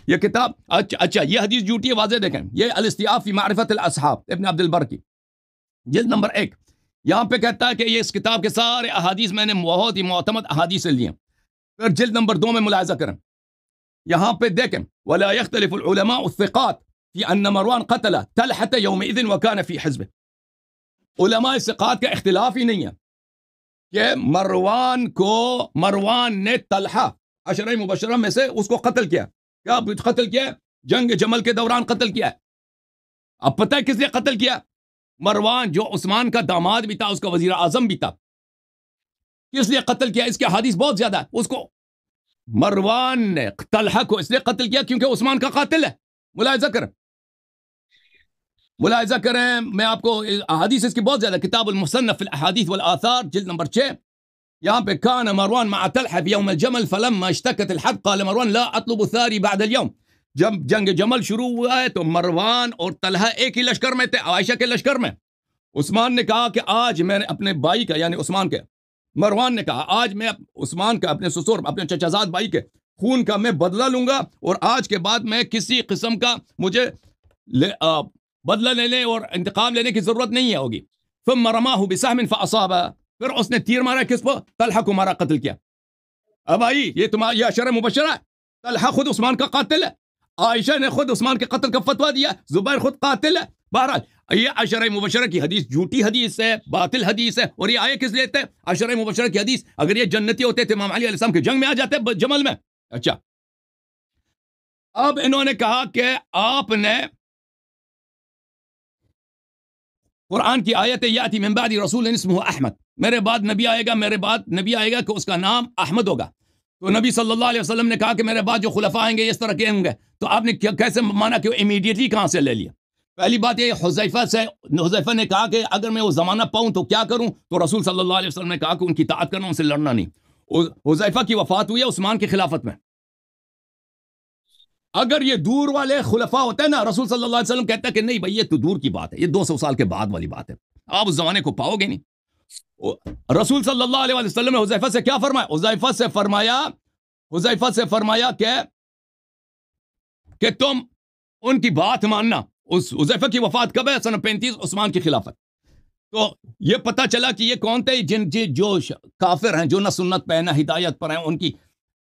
یہ کتاب اچھا یہ حدیث جھوٹی ہے، واضح دیکھیں، یہ الاستیعاب فی معرفت الاصحاب ابن عبد البر کی جلد نمبر 1، یہاں پہ کہتا ہے کہ یہ اس کتاب کے سارے احادیث میں نے بہت ہی معتمد احادیث سے لیے۔ پھر جلد نمبر 2 میں ملاحظہ کریں، یہاں پہ دیکھیں ولا يختلف العلماء الثقات في ان مروان قتل طلحة يومئذ وكان في حزبه، علماء ثقات کا اختلاف ہی نہیں ہے کہ مروان نے طلحہ عشرہ مبشرہ میں سے اس کو قتل کیا۔ کیا قتل کیا؟ جنگ جمل کے دوران قتل کیا ہے۔ اب پتہ ہے کس لیے قتل کیا؟ مروان جو عثمان کا داماد بھی تھا، اس کا وزیر اعظم بھی تھا، کس لیے قتل کیا؟ اس کے حدیث بہت زیادہ ہے۔ اس کو مروان نے طلحہ کو اس لیے قتل کیا کیونکہ عثمان کا قاتل ہے۔ ملاحظہ کریں، میں آپ کو احادیث اس کی بہت زیادہ، کتاب المصنف فی الاحادیث والآثار جلد نمبر 6، یہاں پہ کان مروان مع طلحہ فی یوم الجمل فلما اشتکت الحرب قال مروان لا اطلب ثاری بعد اليوم، جب جنگ جمل شروع ہوا ہے تو مروان اور طلحہ ایک ہی لشکر میں تھے، عائشہ کے لشکر میں۔ عثمان نے کہا کہ آج میں نے اپنے بھائی کا، یعنی عثمان کے، مروان نے کہا آج میں عثمان کا، اپنے سسر، اپنے چچا زاد بھائی کے خون کا میں بدلہ لوں گا، اور آج کے بعد میں کسی قسم کا مجھے بدلہ لینے اور انتقام لینے کی ضرورت نہیں ہوگی۔ ثم رماه بسهم فاصاب، پھر اس نے تیر مارا، کس پر؟ طلحہ کو مارا، قتل کیا۔ اب آئی یہ تمہارا یہ عشرہ مبشرہ ہے، طلحہ خود عثمان کا قاتل ہے، عائشہ نے خود عثمان کے قتل کا فتویٰ دیا، زبیر خود قاتل ہے۔ بہرحال یہ عشرہ مبشرہ کی حدیث جھوٹی حدیث ہے، باطل حدیث ہے، اور یہ آئے کس لیے تھے؟ عشرہ مبشرہ کی حدیث، اگر یہ جنتی ہوتے تھے امام علی علیہ السلام کی جنگ میں آ جاتے جمل میں۔ اچھا، اب انہوں نے کہا کہ آپ نے قرآن کی آیت یاتی من بعد رسول اسمہ احمد، میرے بعد نبی آئے گا کہ اس کا نام احمد ہوگا، تو نبی صلی اللہ علیہ وسلم نے کہا کہ میرے بعد جو خلفاء آئیں گے اس طرح کے ہوں گے، تو آپ نے کیسے مانا کہ وہ امیڈیٹلی کہاں سے لے لیا؟ پہلی بات یہ، حذیفہ نے کہا کہ اگر میں وہ زمانہ پاؤں تو کیا کروں، تو رسول صلی اللہ علیہ وسلم نے کہا کہ ان کی اطاعت کرنا، ان سے لڑنا نہیں۔ حذیفہ کی وفات ہوئی ہے عثمان کی خلافت میں، اگر یہ دور والے خلفاء ہوتے ہیں نا، رسول صلی اللہ علیہ وسلم کہتا ہے کہ نہیں بھائی یہ تو دور کی بات ہے، یہ 200 سال کے بعد والی بات ہے، آپ اس زمانے کو پاؤ گے نہیں۔ رسول صلی اللہ علیہ وسلم نے حذیفہ سے کیا فرمایا؟ حذیفہ سے فرمایا کہ تم ان کی بات ماننا۔ اس حذیفہ کی وفات کب ہے؟ سنہ 35 عثمان کی خلافت۔ تو یہ پتہ چلا کہ یہ کون تھے جو کافر ہیں، جو نہ سنت پہ نہ ہدایت پر ہیں، ان کی،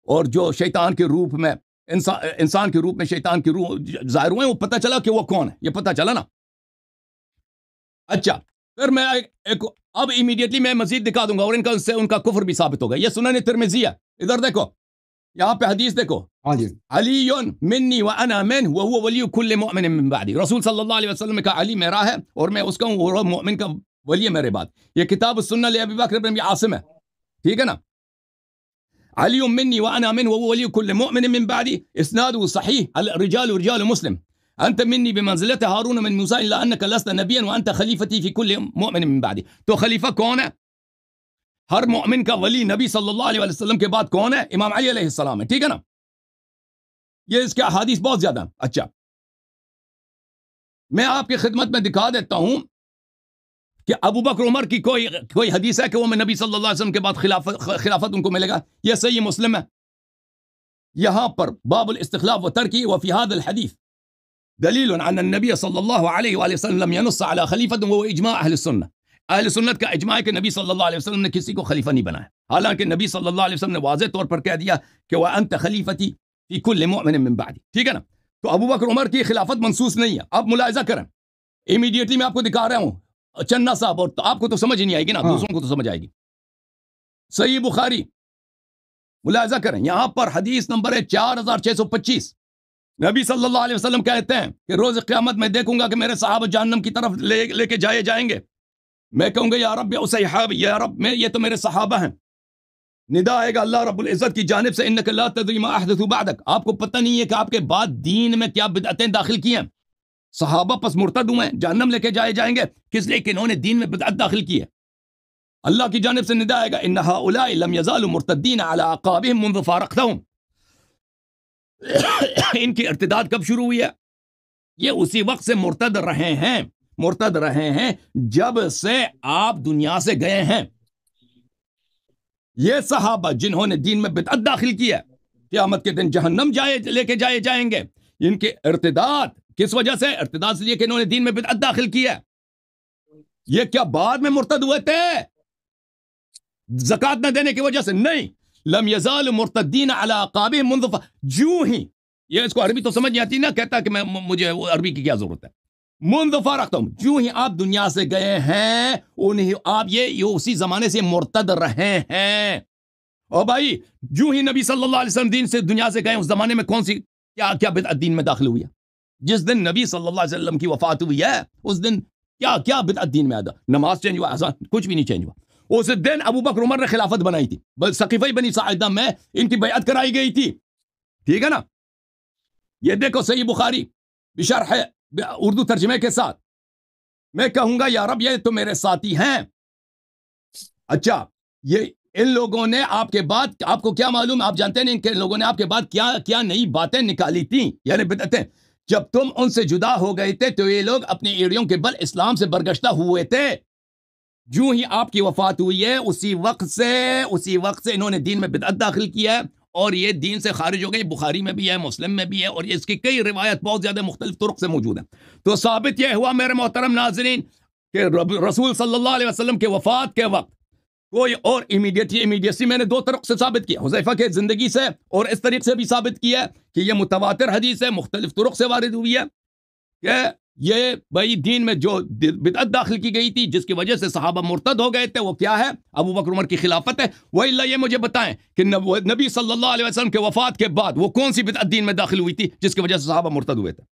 اور جو شیطان کے روپ میں انسان کے روپ میں شیطان کے روح ظاہر ہوئے، وہ پتہ چلا کہ وہ کون ہے، یہ پتہ چلا نا۔ اچھا، پھر میں اب امیڈیٹلی میں مزید دکھا دوں گا، اور ان کا کفر بھی ثابت ہوگا۔ یہ سنن ترمذی ہے، ادھر دیکھو، یہاں پہ حدیث دیکھو، علی منی وانا منہ وهو ولی کل مؤمن من بعدی، رسول صلی اللہ علیہ وسلم نے کہا علی میرا ہے اور میں اس کا ہوں، اور مؤمن کا ولی ہے میرے بعد۔ یہ کتاب السنہ لابی بکر بن عاصم ہے، ٹھیک ہے نا؟ علی منی وانا منہ وهو ولی کل مؤمن من بعدی، اسناده صحیح، الرجال رجال مسلم، انت منی بمنزلت ہارون من موسیٰ الا انک لست نبیا وانت خلیفتی فی کل مؤمن من بعدی۔ تو خلیفہ کون ہے؟ ہر مؤمن کا ولی نبی صلی اللہ علیہ وسلم کے بعد کون ہے؟ امام علی علیہ السلام ہے، ٹھیک ہے نا؟ یہ اس کے احادیث بہت زیادہ۔ اچھا، میں آپ کی خدمت میں دکھا دیتا ہوں کہ ابو بکر عمر کی کوئی حدیث ہے کہ وہ میں نبی صلی اللہ علیہ وسلم کے بعد خلافت ان کو ملے گا؟ یہ صحیح مسلم ہے، یہاں پر باب الاستخلاف و ترکی وفی هذا الحدیث دلیل عن النبی صلی اللہ علیہ وآلہ وسلم لم ينص على خلیفت وہ اجماع اہل السنہ، اہل سنت کا اجماع ہے کہ نبی صلی اللہ علیہ وسلم نے کسی کو خلیفہ نہیں بنایا، حالانکہ نبی صلی اللہ علیہ وسلم نے واضح طور پر کہہ دیا کہ وَأَنْتَ خَلِيفَتِي فِي كُلِّ مُؤْمِنٍ مِّن بَعْدِي، ٹھیک ہے نا؟ تو ابو بکر عمر کی خلافت منصوص نہیں ہے۔ اب ملاحظہ کریں، امیڈیٹلی میں آپ کو دکھا رہا ہوں چننا صاحب، اور آپ کو تو سمجھ ہی نہیں آئے گی نا، دوسروں کو تو سمجھ آئے گی۔ صحیح بخاری، ملاحظہ کریں، یہاں پر حدیث نمبر ہے 4625، نبی صلی اللہ علیہ وسلم کہتے ہیں کہ روز قیامت میں دیکھوں گا کہ میرے صحابہ جہنم کی طرف لے کے جائیں گے، میں کہوں گا یا رب یا صحابی، یا رب میں یہ تو میرے صحابہ ہیں۔ ندا آئے گا اللہ رب العزت کی جانب سے انک لا تدری ما احدثوا بعدک، آپ کو پتہ نہیں ہے کہ آپ کے بعد دین میں کیا بدعتیں داخل کی ہیں۔ صحابہ پس مرتد ہوئے، جہنم لے کے جائیں گے، کس لیے کہ انہوں نے دین میں بدعت داخل کی ہے۔ اللہ کی جانب سے ندا آئے گا ان هؤلاء لم يزالوا مرتدین علی اعقابهم منذ فارقتهم، ان کی ارتداد کب شروع ہوئی ہے؟ یہ اسی وقت سے مرتد رہے ہیں جب سے آپ دنیا سے گئے ہیں۔ یہ صحابہ جنہوں نے دین میں بدعت داخل کی ہے، قیامت کے دن جہنم لے کے جائیں گے. ان کے ارتداد کس وجہ سے؟ ارتداد اس لیے کہ انہوں نے دین میں بدعت داخل کی ہے. یہ کیا بعد میں مرتد ہوئے تھے زکات نہ دینے کی وجہ سے؟ نہیں. لم یزال مرتدین علی اعقابہم منذ جو ہی، یہ اس کو عربی تو سمجھ نہیں آتی نا، کہتا کہ مجھے عربی کی کیا ضرورت ہے. منذ فارقتم، جو ہی آپ دنیا سے گئے ہیں انہیں آپ یہ اسی زمانے سے مرتد رہے ہیں. اور بھائی جو ہی نبی صلی اللہ علیہ وسلم دین سے دنیا سے گئے اس زمانے میں کون سی کیا بدعت دین میں داخل ہوئی ہے؟ جس دن نبی صلی اللہ علیہ وسلم کی وفات ہوئی ہے اس دن کیا بدعت دین میں آیا؟ نماز چینج ہوا؟ اذان کچھ بھی نہیں چینج ہوا. اس دن ابو بکر عمر نے خلافت بنائی تھی، سقیفہ بنی ساعدہ میں ان کی بیعت کرائی گئی تھی. ٹھیک ہے نا؟ یہ دیکھو صحیح بخاری بشرح اردو ترجمے کے ساتھ. میں کہوں گا یا رب یہ تو میرے ساتھی ہیں. اچھا یہ ان لوگوں نے آپ کے بعد، آپ کو کیا معلوم، آپ جانتے نہیں کہ لوگوں نے آپ کے بعد کیا نئی باتیں نکالی تھیں، یعنی بدعتیں. جب تم ان سے جدا ہو گئے تھے تو یہ لوگ اپنی ایڑیوں کے بل اسلام سے برگشتہ ہوئے تھے. جو ہی آپ کی وفات ہوئی ہے اسی وقت سے انہوں نے دین میں بدعت داخل کیا ہے اور یہ دین سے خارج ہو گئی. بخاری میں بھی ہے، مسلم میں بھی ہے، اور اس کی کئی روایت بہت زیادہ مختلف طرق سے موجود ہیں. تو ثابت یہ ہوا میرے محترم ناظرین کہ رسول صلی اللہ علیہ وسلم کے وفات کے وقت کوئی اور امیڈیٹسی میں نے دو طرق سے ثابت کیا، حذیفہ کے زندگی سے اور اس طریقے سے بھی ثابت کیا کہ یہ متواتر حدیث ہے، مختلف طرق سے وارد ہوئی ہے کہ یہ بھائی دین میں جو بدعت داخل کی گئی تھی جس کی وجہ سے صحابہ مرتد ہو گئے تھے وہ کیا ہے؟ ابو بکر عمر کی خلافت ہے. وَإِلَّا یہ مجھے بتائیں کہ نبی صلی اللہ علیہ وسلم کے وفات کے بعد وہ کون سی بدعت دین میں داخل ہوئی تھی جس کی وجہ سے صحابہ مرتد ہوئے تھے؟